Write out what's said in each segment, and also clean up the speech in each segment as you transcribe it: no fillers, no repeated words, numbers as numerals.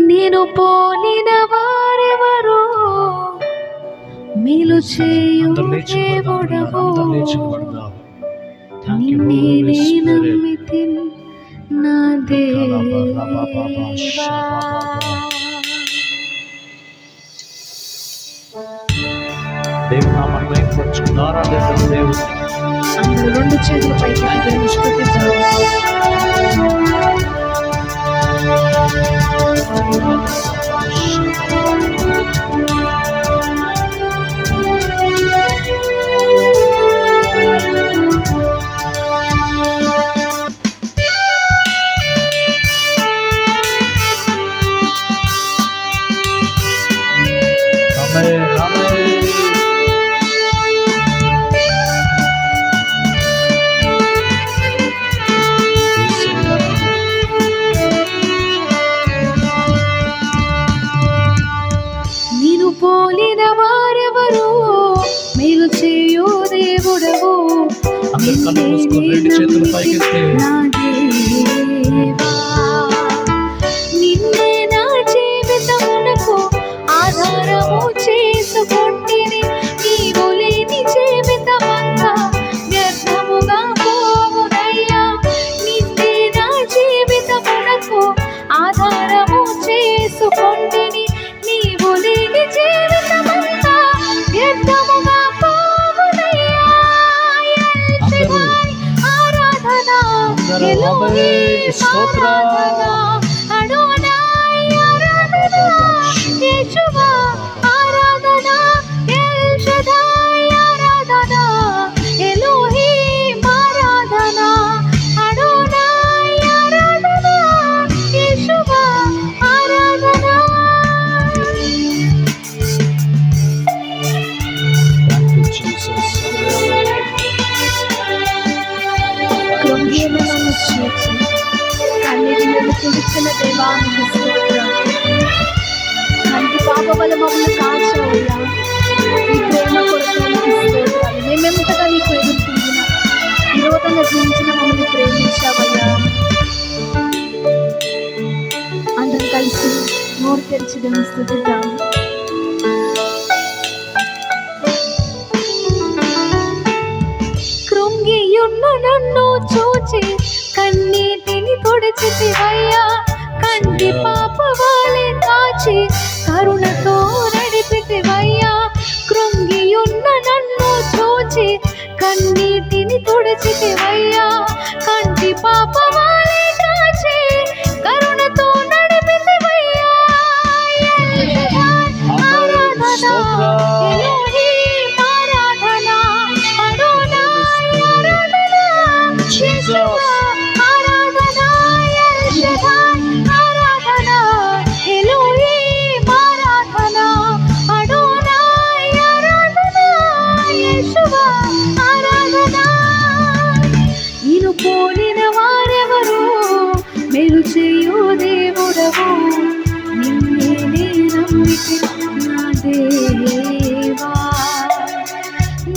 నేను పోలిన వారెవరో మేలు చేయు దేవుడవో నిన్నే నమ్మితిని నా దేవా. అందరూ రెండు చేతుల పైకి దేవుని స్తుతించాలి. పోలిన వారెవరు మేలు చేయు దేవుడవు నిన్నే నా జీవితమునకు ఆధారము చేసుకొంటిని. నీవు లేని జీవితమంతా వ్యర్థముగా పోవునయ్యా. నిన్నే నా జీవితమునకు ఆధారము చేసుకొంటిని. నీవు లేని జీవితమంతా వ్యర్థముగా పోవునయ్యా. ఆరాధన ఎలోహీం ఆరాధన అడోనాయ్ ఆరాధన యేషువా ఆరాధన ఎల్ షదాయ్ ఆరాధన ఎలోహీం ఆరాధన అడోనాయ్ ఆరాధన యేషువా ఆరాధన. కృంగినను చూచి కన్నీటిని తుడిచిన దేవానికి స్తోత్రం. కంటి పాప వల్ల మమ్మల్ని కాచావయ్యా. ఈ ప్రేమ కొరకు నీకు స్తోత్రాలు. మేమెంతగా నీకు ఎదుర్కొంటున్న విరోధంగా జీవించిన మమ్మల్ని ప్రేమించావయ్యా. అందరం కలిసి నోరు తెరిచి దేవుని స్తుతిద్దాం. కృంగియున్న నన్ను చూచి కన్నీటిని తుడిచితివయ్యా. కంటి పాప వలె కాచి కరుణతో నడిపితివయ్యా. కృంగియున్న నన్ను చూచి కన్నీటిని తుడిచితివయ్యా. కంటి పాప వలె కాచి కరుణతో నడిపితివయ్యా. ఆరాధన ఎలోహీం ఆరాధన అడోనాయ్ ఆరాధన యేషువా ఆరాధన ఎల్ షదాయ్ ఆరాధన ఎలోహీం ఆరాధన అడోనాయ్ ఆరాధన యేషువా ఆరాధన. నేను పోలిన వారెవరు మేలు చేయు దేవుడవు నిన్నే నమ్మితిని నా దేవా.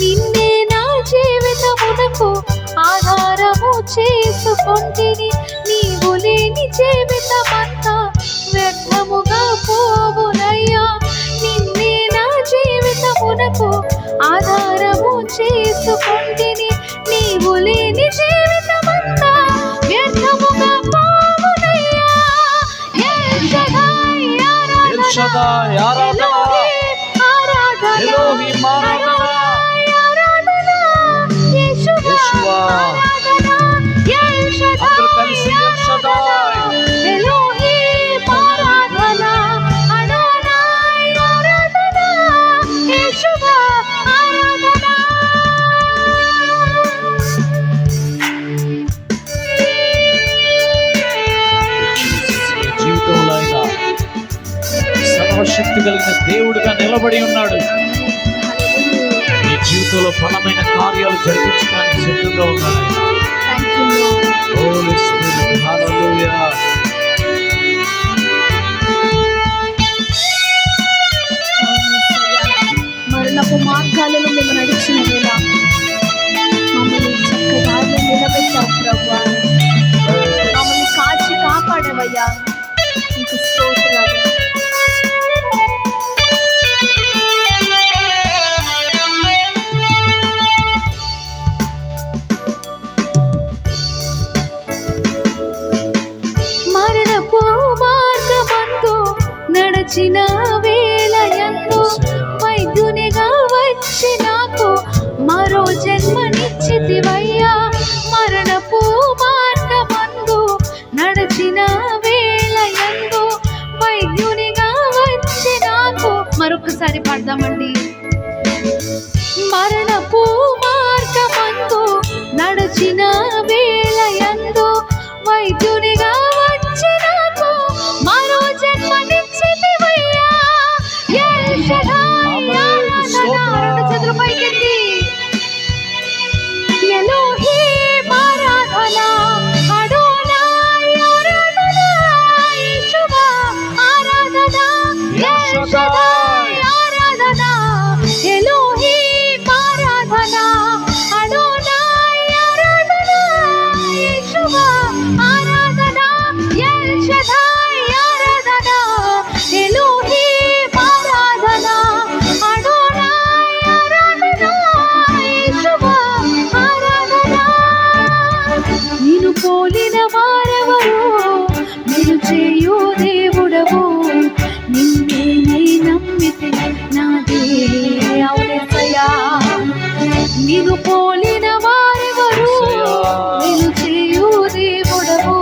నిన్నే నా జీవితమునకు ఆధారము చేసుకొంటిని. నీవు లేని జీవితమంతా వ్యర్థముగా పోవునయ్యా. నిన్నే నా జీవితమునకు ఆధారము చేసుకొంటిని. నీవు లేని జీవితమంతా వ్యర్థముగా పోవునయ్యా. ఎల్ షదాయ్ ఆరాధన ఎలోహీం ఆరాధన ఆరాధన యేషువా ఆరాధన ఎల్ షదాయ్ ఎలోహీం ఆరాధన అడోనాయ్ ఆరాధన యేషువా ఆరాధన. జీవితంలో ఆయన సర్వశక్తి కలిగిన దేవుడిగా నిలబడి ఉన్నాడు. నీ జీవితంలో బలమైన కార్యాలు జరిపించడానికి సిద్ధంగా ఉన్నాడు. Holy spirit hallelujah. మార్గాలలో మేము నడిచిన వేళ మమ్మల్ని చక్కదారిలో నిలబెట్టావు ప్రభువా. మమ్మల్ని కాచి కాపాడవయ్యా. నీకు స్తోత్రాలు. మరణపు మార్గమందు నడచిన వేళయందు వైద్యునిగా వచ్చి నాకు మరో జన్మనిచ్చితివయ్యా. మరణపు మార్గమందు నడచిన వేళయందు వైద్యునిగా వచ్చి నాకు. మరొకసారి పాడదామండి. మరణపు మార్గమందు నడచిన వేళయందు వైద్యునిగా వచ్చి నాకు మరో జన్మనిచ్చితివయ్యా. ఎల్ షడాయ్ ఆరాధన. రెండు చేతులు పైకెత్తి ఎలోహీం ఆరాధన, అడోనాయ్ ఆరాధన, యేషువా ఆరాధన, ఎల్ షడాయ్ ఆరాధన, ఎలోహీం ఆరాధన, అడోనాయ్ ఆరాధన, యేషువా ఆరాధన, ఎల్ షడాయ్ ఆరాధన, ఎలోహీం ఆరాధన, అడోనాయ్ ఆరాధన, యేషువా ఆరాధన. నిన్ను పోలిన వారెవరు? మీరు చేయు దేవుడవు. నిన్నే నీ నమ్మితే నాదే అవునేసయ్యా. నిన్ను పోలిన వారెవరు? మీరు చేయు దేవుడవు.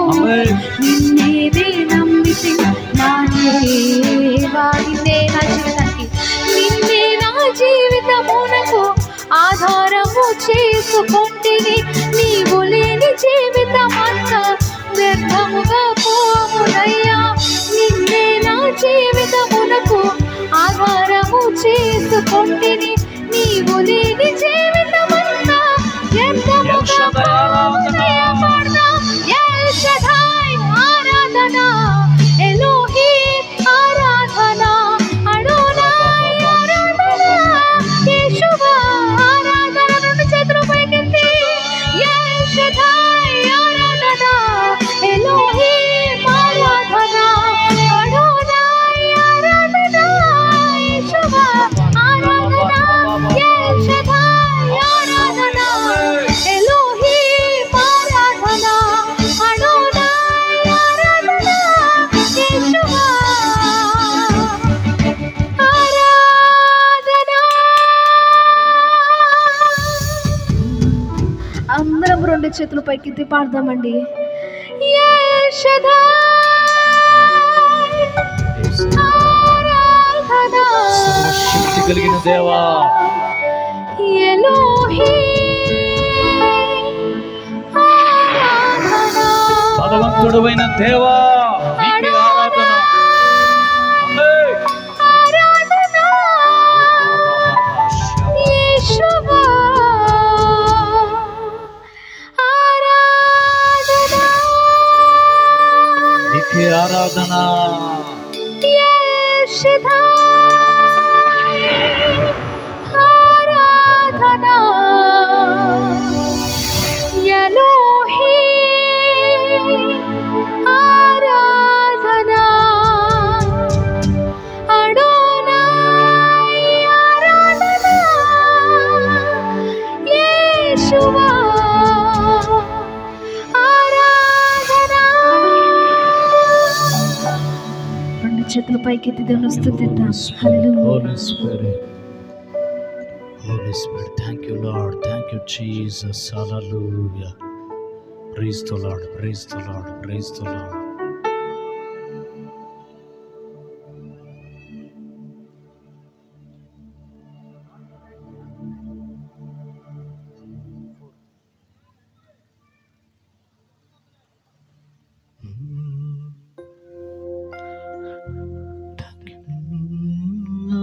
నిన్నే నీ నమ్మితే నాదే వారినే నా జీవితానికి. నిన్నే నా జీవితమునకు ఆధారము చేసుకొంటిని. నీవు లేని జీవితమంతా వ్యర్థముగా పోవునయ్యా. నిన్నే నా జీవితమునకు ఆధారము చేసుకొంటిని. నీవు లేని జీవితమంతా వ్యర్థముగా పోవునయ్యా. పాడదాం. ఎల్ షడాయ్ ఆరాధన, ఎలోహీం ఆరాధన, అడోనాయ్ ఆరాధన, యేషువా ఆరాధన. రెండు చేతులు పైకెత్తి ఎల్ షడాయ్ ఆరాధన, ఎలోహీం ఆరాధన, అడోనాయ్ ఆరాధన, యేషువా ఆరాధన, ఎల్ షడాయ్ ఆరాధన, ఎలోహీం ఆరాధన, అడోనాయ్ ఆరాధన, యేషువా ఆరాధన. అందరం రెండు చేతులు పైకెత్తి పాడదామండి. ఎల్ షడాయ్ ఆరాధన, శక్తి కలిగిన దేవా, ఎలోహీం ఆరాధన, భగవంతుడైన దేవా, నీకే ఆరాధన. ఆమేన్. ఆరాధన, యేషువా ఆరాధన, నీకే ఆరాధన. ఎల్ షడాయ్ ఆరాధన, ఎలోహీం ఆరాధన, అడోనాయ్ ఆరాధన, యేషువా ఆరాధన. రెండు చేతులు పైకెత్తి దేవుని స్తుతిద్దాం. హల్లెలూయా. Holy Spirit, Holy Spirit, thank you Lord, thank you Jesus, hallelujah. Praise the Lord, praise the Lord, praise the Lord.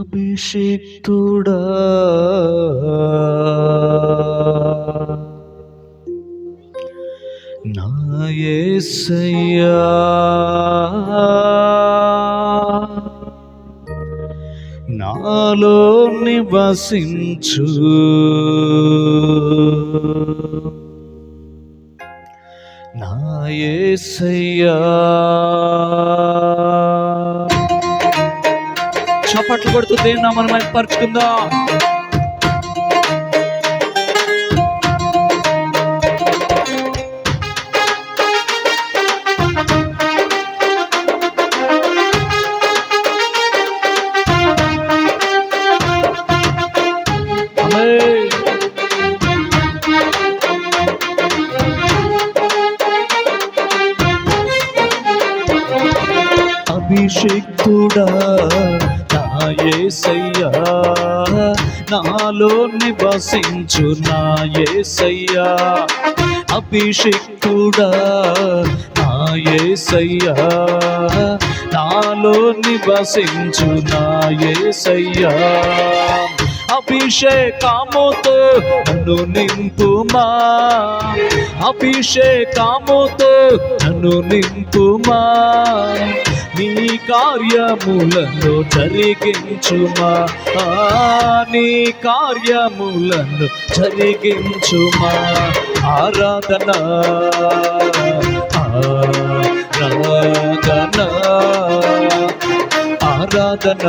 అభిషిక్తుడా నా యేసయ్యా, నాలో నివసించు నా యేసయ్యా. చప్పట్లు కొడుతూ దేవుని నామాన్ని మహిమపరచుకుందాం. అభిషిక్తుడా నా యేసయ్యా, నాలో నివసించు నా యేసయ్యా. అభిషిక్తుడా నా యేసయ్యా, నాలో నివసించు నా యేసయ్యా. అభిషేకముతో నన్ను నింపుమా, అభిషేకముతో నన్ను నింపుమా. నీ కార్యములను జరిగించుమా, నీ కార్యములను జరిగించుమా. ఆరాధన ఆరాధన ఆరాధన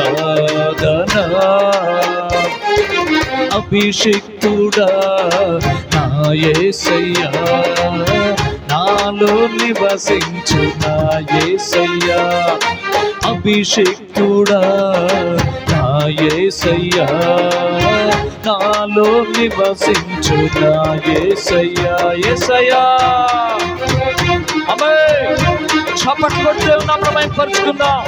ఆరాధన. అభిషిక్తుడా నా యేసయ్యా, నాలో నివసించు నా యేసయ్యా. అభిషిక్తుడా నా యేసయ్యా, నాలో నివసించు నా యేసయ్యా. యేసయ్యా ఆమేన్. చప్పట్లు కొట్టి దేవుని మహిమపరచుకుందాం.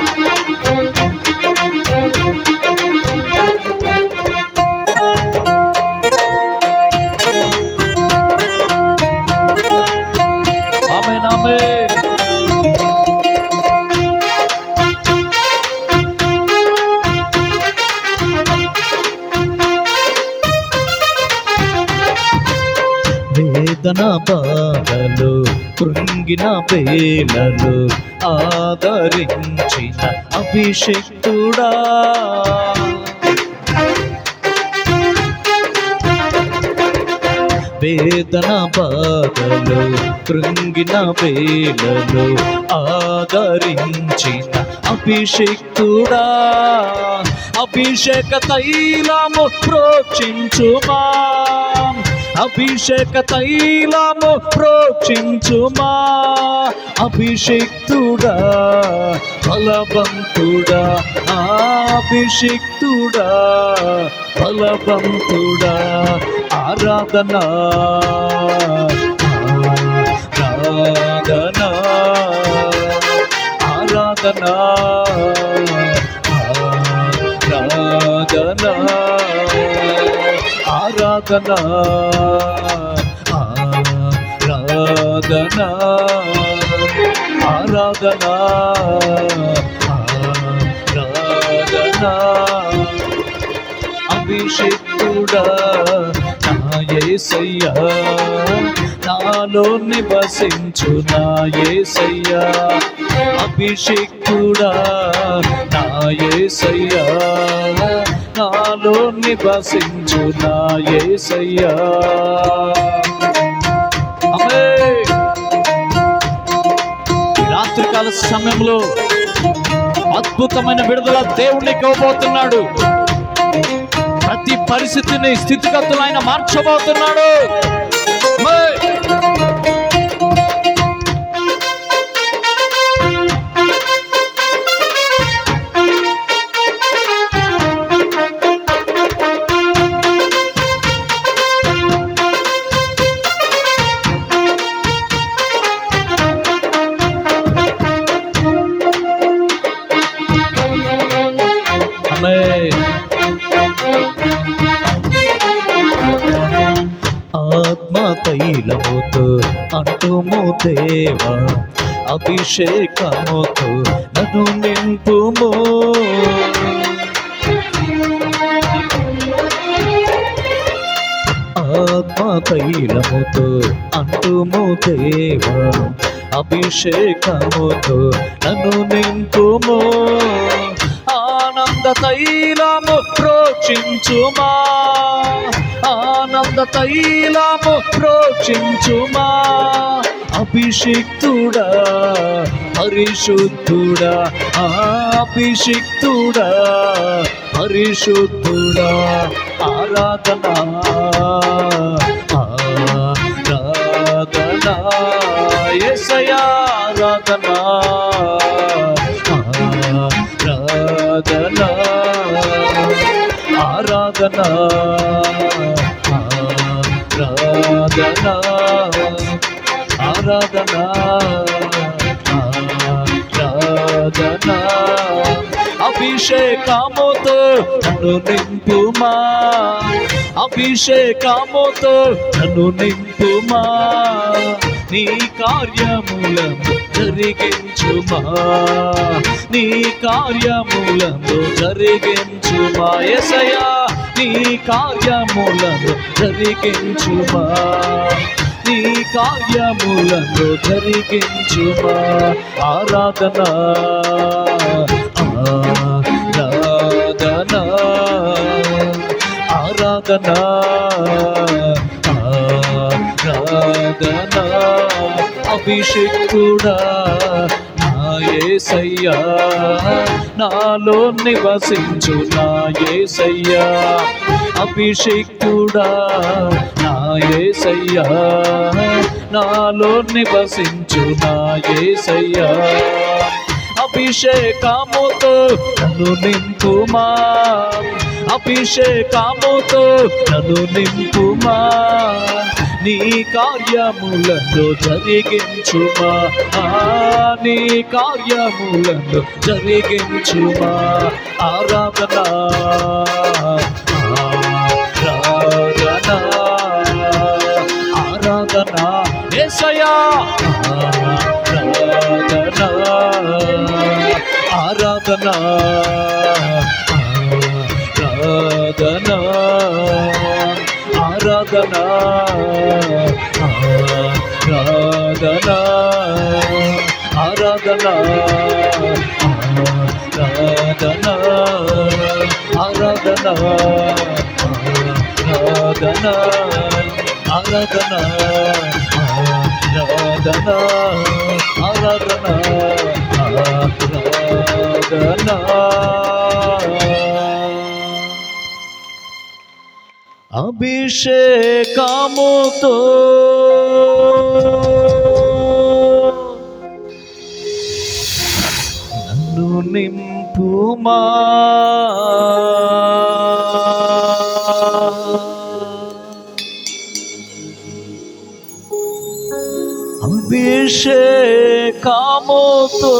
ఆమేన్ ఆమేన్. వేదన బాధలు కృంగిన వేళలు ఆదరించిన అభిషిక్తుడా. వేదన బాధలు కృంగిన వేళలు ఆదరించిన అభిషిక్తుడా. అభిషేక తైలము ప్రోక్షించుమా, అభిషేక తైలము ప్రోక్షించుమా. అభిషిక్తుడా బలవంతుడా, అభిషిక్తుడా బలవంతుడా. ఆరాధన ఆరాధన ఆరాధన ఆరాధన ఆరాధన ఆరాధన ఆరాధన ఆరాధన. అభిషిక్తుడా నా యేసయ్యా, నాలో నివసించు నా యేసయ్యా. అభిషిక్తుడా నా యేసయ్యా, నాలో నివసించు నా యేసయ్యా. ఆమేన్. ఈ రాత్రికాల సమయంలో అద్భుతమైన విడుదల దేవునికి ఇవ్వబోతున్నాడు. ప్రతి పరిస్థితిని స్థితిగతులు ఆయన మార్చబోతున్నాడు. ఆత్మ తైలముతో అంటుము దేవా, అభిషేకముతో నన్ను నింపుము. ఆత్మ తైలముతో అంటుము దేవా, అభిషేకముతో నన్ను నింపుము, ఆనంద తైలము ప్రోక్షించుమా, ఆనంద తైలము ప్రోక్షించుమా. అభిషిక్తుడా పరిశుద్ధుడా, అభిషిక్తుడా పరిశుద్ధుడా, ఆరాధనా ఆరాధనా యేసయ్యా, ఆరాధనా ఆరాధనా ఆరాధనా ఆరాధనా ఆరాధనా ఆరాధనా. అభిషేకముతో నన్ను నింపుమా, అభిషేకముతో నన్ను నింపుమా, నీ కార్యములను జరిగించుమా, నీ కార్యములను జరిగించుమా యేసయ్యా, నీ కార్యములను జరిగించుమా, నీ కార్యములను జరిగించుమా. ఆరాధనా ఆరాధనా ఆరాధనా ఆరాధనా. అభిషిక్తుడా నా యేసయ్యా, నాలో నివసించు నా యేసయ్యా, అభిషిక్తుడా నా యేసయ్యా, నాలో నివసించు నా యేసయ్యా. అభిషేకముతో నన్ను నింపుమా, అభిషేకముతో నన్ను నింపుమా, నీ కార్యములను జరిగించుమా, నీ కార్యములను జరిగించుమా. ఆరాధనా ఆరాధనా ఆరాధనా యేసయ్యా, ఆరాధనా ఆరాధనా ఆరాధనా ఆరాధనా ఆరాధనా ఆరాధనా ఆరాధనా ఆరాధనా ఆరాధనా ఆరాధనా ఆరాధనా ఆరాధనా ఆరాధనా. అభిషేకముతో నన్ను నింపుమా, అభిషేకముతో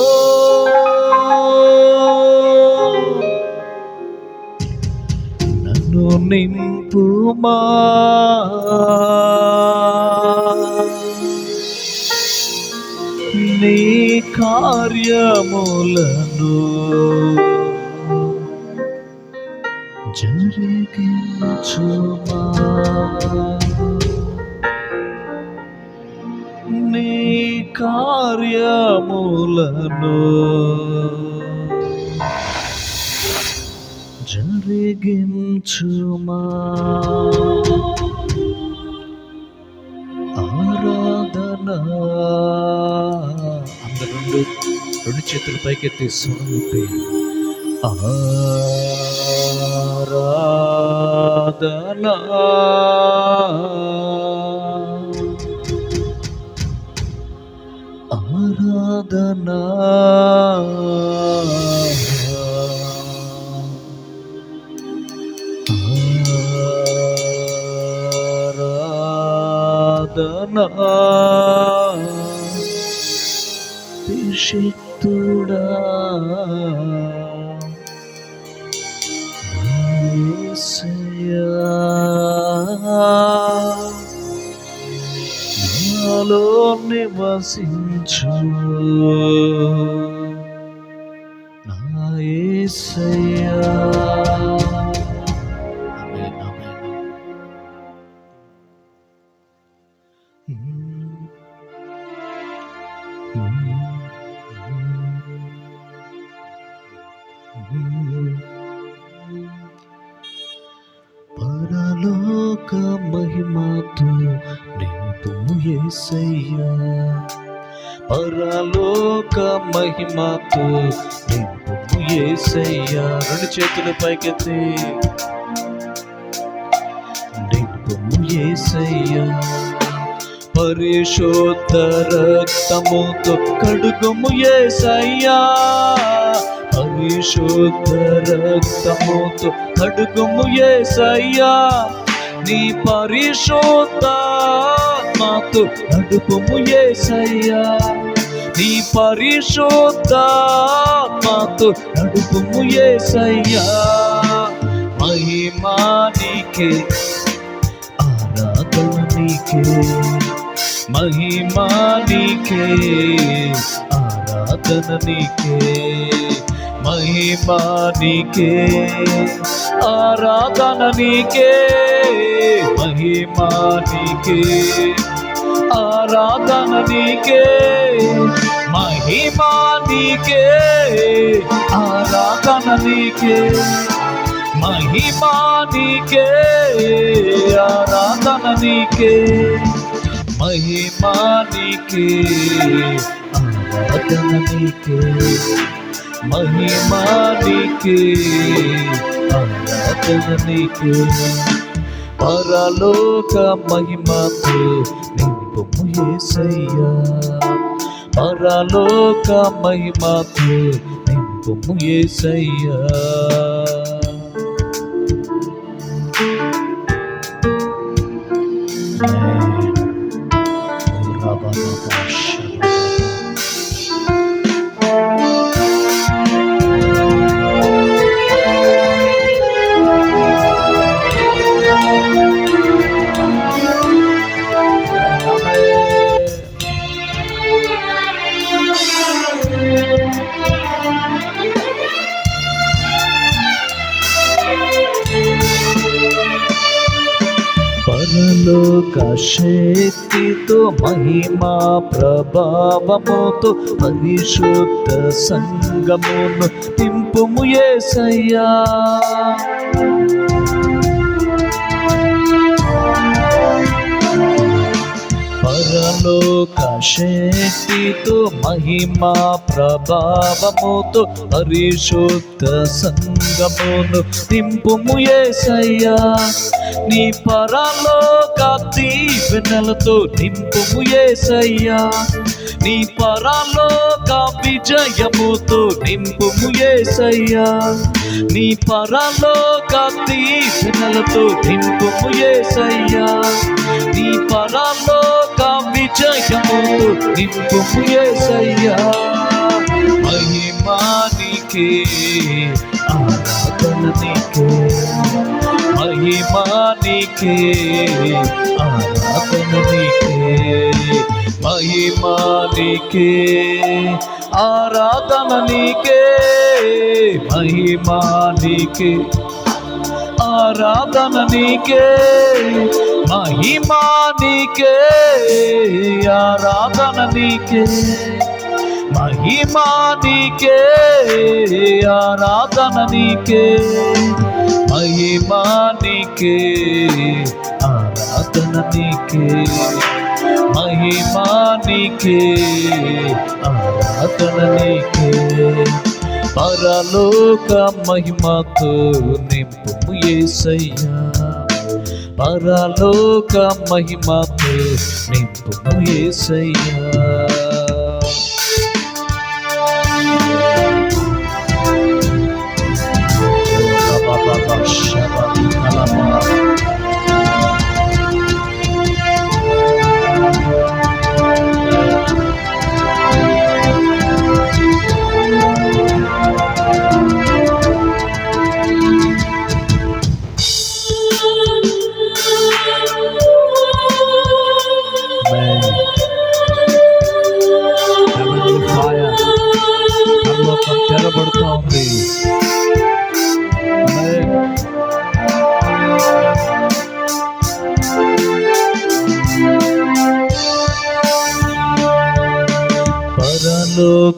నన్ను నింపుమా, నీ కార్యములను జరిగించుమా, నీ కార్యములను జరిగించుమా. ఆరాధనా అందరూ రెండు చేతులు పైకెత్తి స్వరూపి ఆరాధనా ఆరాధనా ఆరాధనా అభిషిక్తుడా యేసయ్యా, నాలో నివసించు నా యేసయ్యా. ఆమేన్ ఆమేన్. పరలోక మహిమతో నింపుము యేసయ్యా, పరలోక మహిమతో నింపుము యేసయ్యా. రెండు చేతులు పైకెత్తి నింపుము యేసయ్యా, పరిశుద్ధ రక్తముతో కడుగుము యేసయ్యా, పరిశుద్ధ రక్తముతో కడుగుము యేసయ్యా, నీ పరిశుద్ధాత్మతో నడుపుము యేసయ్యా, నీ పరిశుద్ధాత్మతో నడుపుము యేసయ్యా. మహిమా నీకే, ఆరాధన నీకే, మహిమా నీకే, ఆరాధన నీకే, మహిమా నీకే, ఆరాధన నీకే, మహిమా నీకే, ఆరాధన నీకే, మహిమా నీకే, ఆరాధన నీకే, మహిమా నీకే, ఆరాధన నీకే, మహిమా నీకే, ఆరాధన నీకే, మహిమా నీకే, ఆరాధన నీకే. పరలోక మహిమతో నింపుము యేసయ్యా, పరలోక మహిమతో నింపుము యేసయ్యా. పరలోక శక్తితో మహిమా ప్రభావముతో పరిశుద్ధ సంగమును నింపుము యేసయ్యా, పరలోక శక్తితో మహిమా ప్రభావముతో పరిశుద్ధ సంగమును నింపుము యేసయ్యా, నీ పరలోక దీవెనలతో నింపుము యేసయ్యా, నీ పరలోక విజయముతో నింపుము యేసయ్యా, నీ పరలోక దీవెనలతో నింపుము యేసయ్యా, నీ పరలోక విజయముతో నింపుము యేసయ్యా. మహిమా నీకే, ఆరాధన నీకే, మహిమా నీకే, ఆరాధన నీకే, మహిమా నీకే, ఆరాధన నీకే, మహిమా నీకే, ఆరాధన నీకే, మహిమా నీకే, ఆరాధన నీకే, మహిమా నీకే, ఆరాధన నీకే, మహిమా నీకే, ఆరాధన నీకే, మహిమా నీకే, ఆరాధన నీకే. పరలోక మహిమతో నింపుము యేసయ్యా, పరలోక మహిమతో నింపుము యేసయ్యా.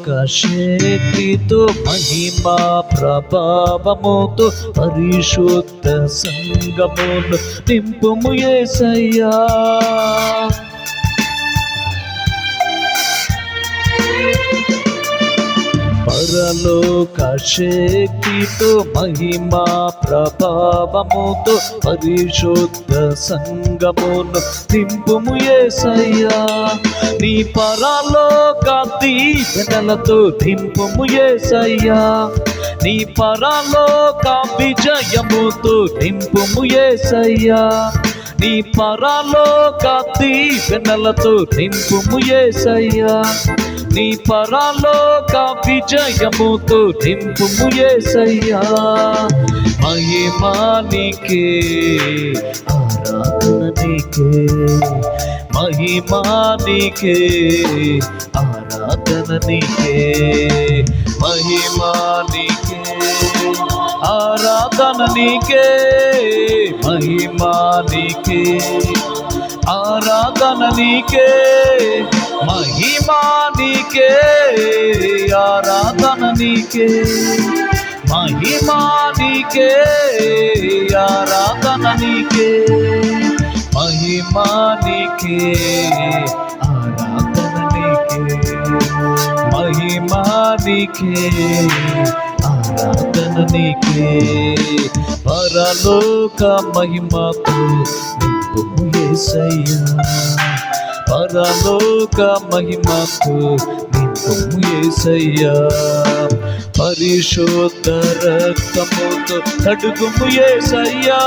శక్తితో మహిమా ప్రభావముతో పరిశుద్ధ సంగమును నింపుము యేసయ్యా. పరలోక శక్తితో మహిమా ప్రభావముతో పరిశుద్ధ సంగమును నింపుము యేసయ్యా. నీ పరలోక దీవెనలతో నింపుము యేసయ్యా. నీ పరలోక విజయముతో నింపుము యేసయ్యా. నీ పరలోక దీవెనలతో నింపుము యేసయ్యా. నీ పరలోక విజయముతో నింపుము యేసయ్యా. మహిమా నీకే, ఆరాధన నీకే, మహిమా నీకే, ఆరాధన నీకే, మహిమా నీకే, ఆరాధన నీకే, మహిమా నీకే, ఆరాధన నీకే, మహిమా నీకే, ఆరాధన నీకే, మహిమా నీకే, ఆరాధన నీకే, మహిమా నీకే, ఆరాధన నీకే, మహిమా నీకే, ఆరాధన నీకే. పరలోక మహిమకు నింపుము యేసయ్యా. పరలోక మహిమకు నింపుము యేసయ్యా. పరిశుద్ధ రక్తముతో కడుగుము యేసయ్యా.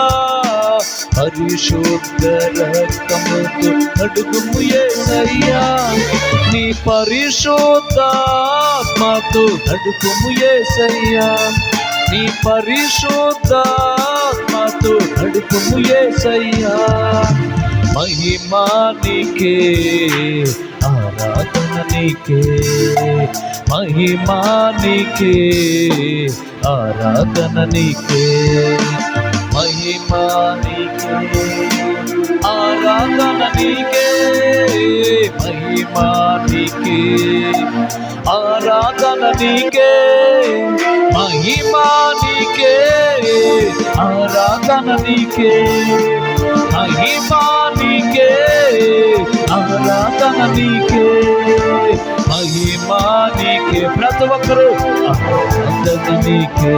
పరిశుద్ధ రక్తముతో కడుగుము యేసయ్యా. నీ పరిశుద్ధాత్మతో నడుపుము యేసయ్యా. నీ పరిశుద్ధాత్మతో నడుపుము యేసయ్యా. మహిమా నీకే, ఆరాధన నీకే, మహిమా నీకే, ఆరాధన నీకే, మహిమా నీకే, ఆరాధన నీకే, మహిమా నీకే, ఆరాధన నీకే, మహిమా నీకే, ఆరాధన నీకే, మహిమా నీకే, ఆరాధన నీకే, మహిమా నీకే. ప్రతి ఒక్కరు ఆరాధన నీకే,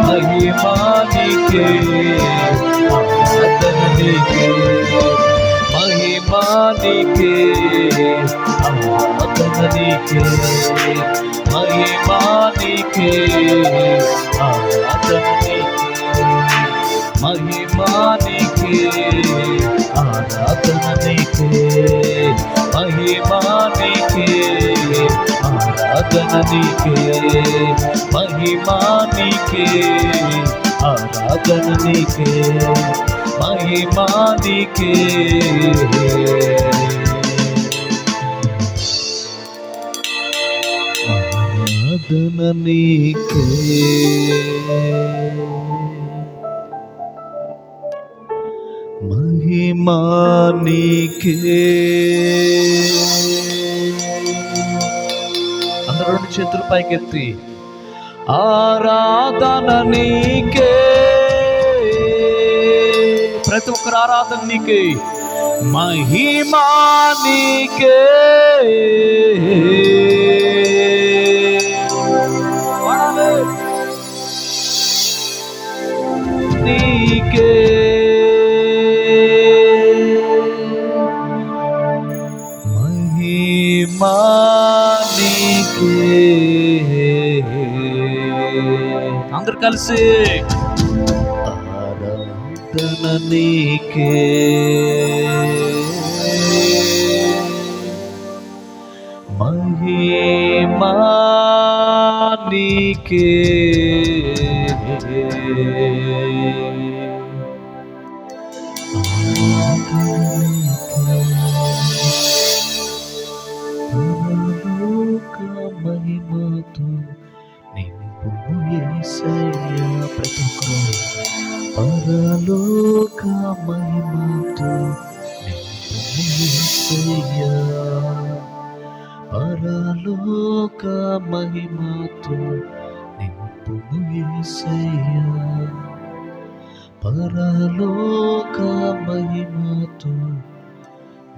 మహిమా నీకే, ఆరాధన నీకే, మహిమా నీకే, ఆరాధన నీకే, మహిమా నీకే, ఆరాధన నీకే, మహిమా నీకే, ఆరాధన నీకే, మహిమా నీకే, ఆరాధన నీకే, మహిమా నీకే, ఆరాధన నీకే, మహిమా నీకే. ఆరాధన నీకే, మహిమా నీకే. అందరూ రెండు చేతులు పైకెత్తి ఆరాధన నీకే. ప్రతి ఒక్కరు ఆరాధన నీకే, మహిమా నీకే, నీకే, మహిమా నీకే. అందరు కలిసి ఆరాధన నీకే, మహిమా నీకే, మహిమతో నింపుము యేసయ్యా. ప్రతి ఒక్కరు పరలోక మహిమతో నింపుము యేసయ్యా. పరలోక మహిమతో నింపుము యేసయ్యా, పరలోక మహిమతో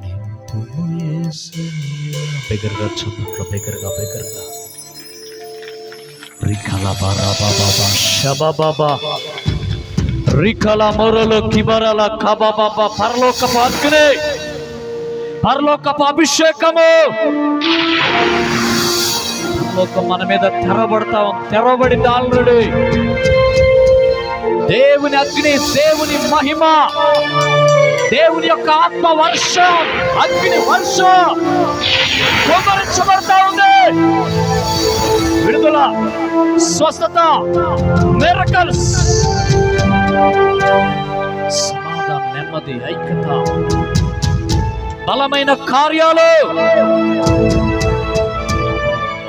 నింపుము యేసయ్యా. బిగ్గరగా చప్పట్లు, బిగ్గరగా బిగ్గరగా. రికల బారా బాబా షబా బాబా రికల మొరలు కిబరల కబా బాబా. పరలోకపు అగ్ని, పరలోకపు అభిషేకము, పరలోకం మన మీద తెరవబడింది ఆల్రెడీ. దేవుని అగ్ని, దేవుని మహిమ, దేవుని యొక్క ఆత్మ వర్షం, అగ్ని వర్షం కుమరించబడతా ఉంది. విడుదల, స్వస్థత, మిరకల్స్, సమాధానం, నెమ్మది, ఐక్యత, బలమైన కార్యాలు.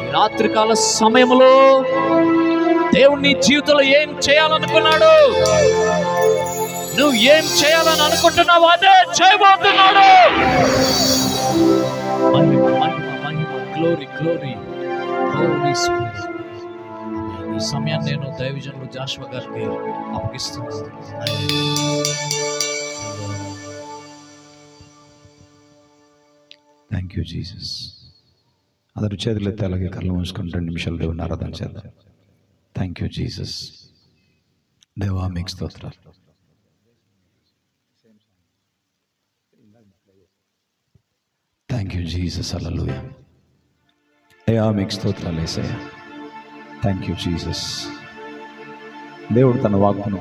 ఈ రాత్రికాల సమయంలో దేవుడు నీ జీవితంలో ఏం చేయాలనుకున్నాడు, నువ్వు ఏం చేయాలని అనుకుంటున్నావు అదే చేయబోతున్నాడు. మహిమ మహిమ మహిమ, గ్లోరీ గ్లోరీ, హోలీ స్పిరిట్. ఈ సమయాన్ని నేను దైవజనులు జాషువా గారికి అప్పగిస్తున్నాను. Thank you Jesus. అందరూ చేతులు ఎత్తి అలాగే కళ్ళు మూసుకుని 2 నిమిషాలు దేవుని ఆరాధన చేద్దాం. Thank you Jesus. దేవా మీకు స్తోత్రాలు. Thank you Jesus. హల్లెలూయా. అయ్యా మీకు స్తోత్రాలు యేసయ్యా. Thank you Jesus. దేవుడు తన వాక్కును